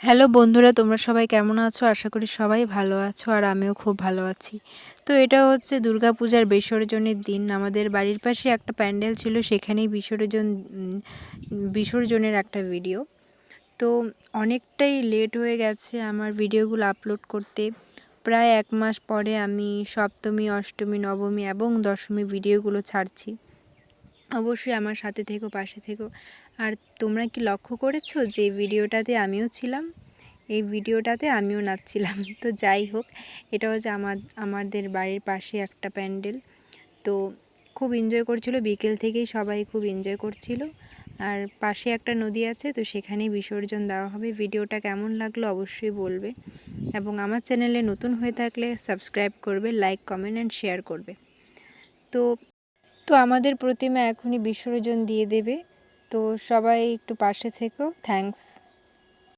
Hello বন্ধুরা, তোমরা সবাই কেমন আছো? আশা করি সবাই ভালো আছো আর আমিও খুব ভালো আছি। তো এটা হচ্ছে দুর্গাপূজার বিসর্জনের দিন। আমাদের বাড়ির পাশে একটা প্যান্ডেল ছিল, সেখানেই বিসর্জনের একটা ভিডিও। তো অনেকটাই লেট হয়ে গেছে আমার ভিডিওগুলো আপলোড করতে। প্রায় 1 মাস পরে আমি সপ্তমী, অষ্টমী, নবমী এবং দশমী ভিডিওগুলো ছাড়ছি। অবশ্যই আমার সাথে থেকো, পাশে থেকো। আর তোমরা কি লক্ষ্য করেছো যে ভিডিওটাতে আমিও ছিলাম? এই ভিডিওটাতে আমিও নাচছিলাম। তো যাই হোক, এটা হচ্ছে আমাদের বাড়ির পাশে একটা প্যান্ডেল। তো খুব এনজয় করছিল, বিকেল থেকেই সবাই খুব এনজয় করছিল। আর পাশে একটা নদী আছে, তো সেখানেই বিসর্জন দেওয়া হবে। ভিডিওটা কেমন লাগলো অবশ্যই বলবে, এবং আমার চ্যানেলে নতুন হয়ে থাকলে সাবস্ক্রাইব করবে, লাইক, কমেন্ট অ্যান্ড শেয়ার করবে। তো তো আমাদের প্রতিমা এখনই বিসর্জন দিয়ে দেবে। তো সবাই একটু পাশে থেকো। থ্যাঙ্কস।